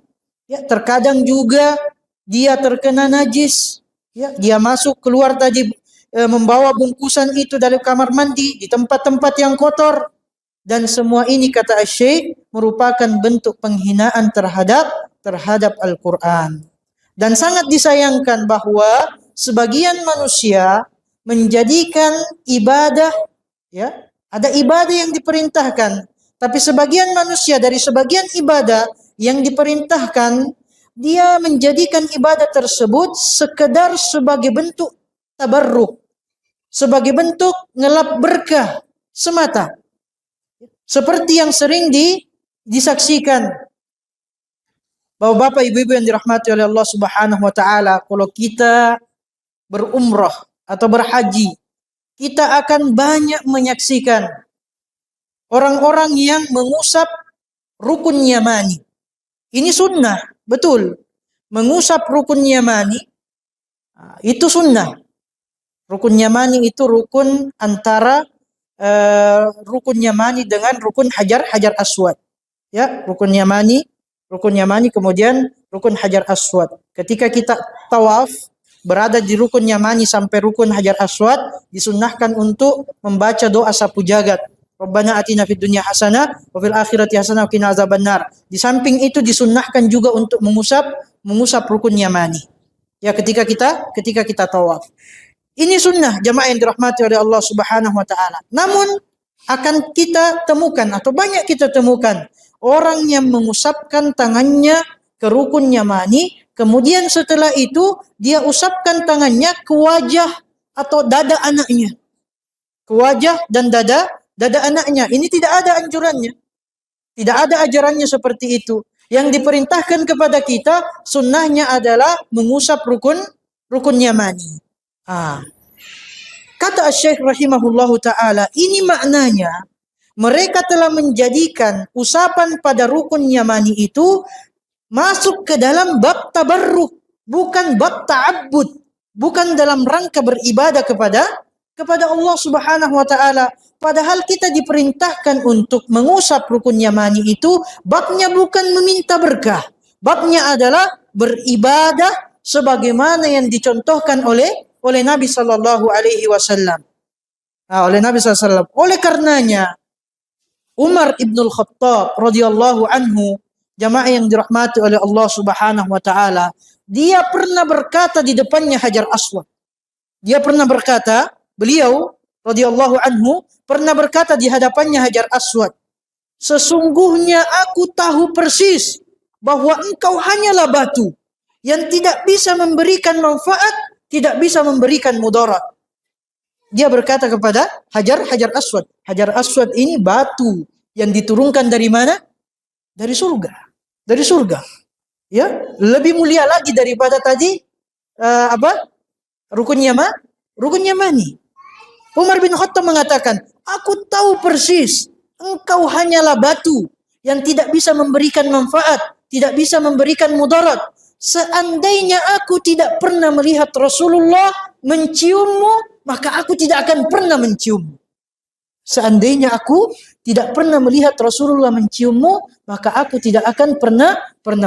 Ya, terkadang juga dia terkena najis. Ya, dia masuk keluar tadi membawa bungkusan itu dari kamar mandi di tempat-tempat yang kotor. Dan semua ini kata Syekh merupakan bentuk penghinaan terhadap Al-Quran. Dan sangat disayangkan bahwa sebagian manusia menjadikan ibadah, ya, ada ibadah yang diperintahkan, tapi sebagian manusia dari sebagian ibadah yang diperintahkan, dia menjadikan ibadah tersebut sekedar sebagai bentuk tabarruk, sebagai bentuk ngelap berkah semata. Seperti yang sering disaksikan. Bapak-bapak, ibu-ibu yang dirahmati oleh Allah Subhanahu wa taala, kalau kita berumrah atau berhaji, kita akan banyak menyaksikan orang-orang yang mengusap rukun yamani. Ini sunnah, betul. Mengusap rukun yamani itu sunnah. Rukun yamani itu rukun antara rukun yamani dengan rukun hajar aswad. Ya, rukun yamani kemudian rukun hajar aswad. Ketika kita tawaf berada di rukun yamani sampai rukun hajar aswad, disunnahkan untuk membaca doa sapu jagat. Rabbana atina fid dunya hasanah wa fil akhirati hasanah wa qina azabannar. Di samping itu disunnahkan juga untuk mengusap rukun yamani. Ya, ketika kita tawaf. Ini sunnah jamaah yang dirahmati oleh Allah Subhanahu wa taala. Namun akan kita temukan atau banyak kita temukan orang yang mengusapkan tangannya ke rukun yamani, kemudian setelah itu dia usapkan tangannya ke wajah atau dada anaknya. Ke wajah dan dada anaknya. Ini tidak ada anjurannya. Tidak ada ajarannya seperti itu. Yang diperintahkan kepada kita sunnahnya adalah mengusap rukun yamani. Kata Syekh rahimahullahu ta'ala, ini maknanya mereka telah menjadikan usapan pada rukun yamani itu masuk ke dalam bab tabarruk, bukan bab ta'abbud, bukan dalam rangka beribadah kepada Allah Subhanahu wa taala. Padahal kita diperintahkan untuk mengusap rukun yamani itu babnya bukan meminta berkah. Babnya adalah beribadah sebagaimana yang dicontohkan oleh Nabi sallallahu alaihi wasallam. Oleh Nabi sallallahu alaihi wasallam. Oleh karenanya Umar ibnul Khattab radhiyallahu anhu, jamaah yang dirahmati oleh Allah Subhanahu wa taala, dia pernah berkata di depannya Hajar Aswad. Dia pernah berkata, beliau radhiyallahu anhu pernah berkata di hadapannya Hajar Aswad, sesungguhnya aku tahu persis bahwa engkau hanyalah batu yang tidak bisa memberikan manfaat, tidak bisa memberikan mudarat. Dia berkata kepada Hajar Aswad. Hajar Aswad ini batu yang diturunkan dari mana? Dari surga. Dari surga. Ya, lebih mulia lagi daripada tadi rukun yamani. Umar bin Khattab mengatakan, aku tahu persis engkau hanyalah batu yang tidak bisa memberikan manfaat, tidak bisa memberikan mudarat. Seandainya aku tidak pernah melihat Rasulullah menciummu, maka aku tidak akan pernah menciummu. Seandainya aku tidak pernah melihat Rasulullah menciummu, maka aku tidak akan pernah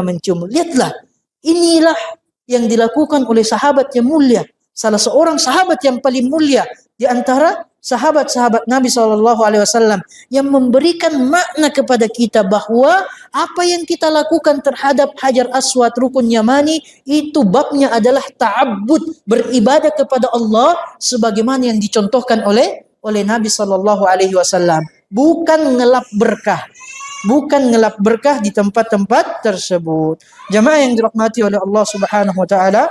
menciummu. Lihatlah, inilah yang dilakukan oleh sahabat yang mulia. Salah seorang sahabat yang paling mulia di antara sahabat-sahabat Nabi SAW yang memberikan makna kepada kita bahwa apa yang kita lakukan terhadap Hajar Aswad rukun yamani itu babnya adalah ta'abbud, beribadah kepada Allah sebagaimana yang dicontohkan oleh Nabi SAW, bukan ngelap berkah di tempat-tempat tersebut. Jamaah yang dirahmati oleh Allah Subhanahu wa taala,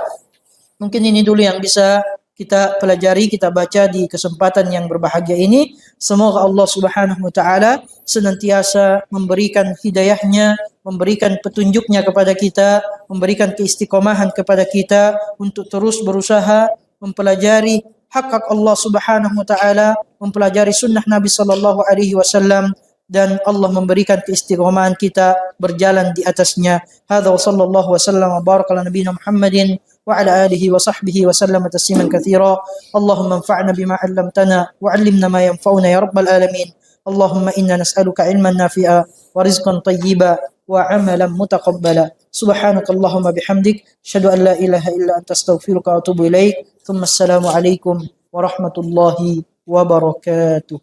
mungkin ini dulu yang bisa kita pelajari, kita baca di kesempatan yang berbahagia ini. Semoga Allah Subhanahu wa taala senantiasa memberikan hidayahnya, memberikan petunjuknya kepada kita, memberikan keistiqomahan kepada kita untuk terus berusaha mempelajari hak-hak Allah Subhanahu wa taala, mempelajari sunnah Nabi sallallahu alaihi wasallam, dan Allah memberikan keistiqomahan kita berjalan di atasnya. Hadza wa sallallahu wasallam wa baraka ala nabiyina Muhammadin wa ala alihi wa sahbihi wa sallama tasliman katsira. Allahumma anfa'na bima 'allamtana wa 'allimna ma yanfa'una ya rabbal alamin. Allahumma inna nas'aluka 'ilman nafi'a wa rizqan thayyiba wa 'amalan mutaqabbala. Subhanakallahumma bihamdik, asyhadu an la ilaha illa anta astaghfiruka wa atubu ilaik. Tsumma assalamu alaikum warahmatullahi wabarakatuh.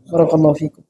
Barakallahu fikum.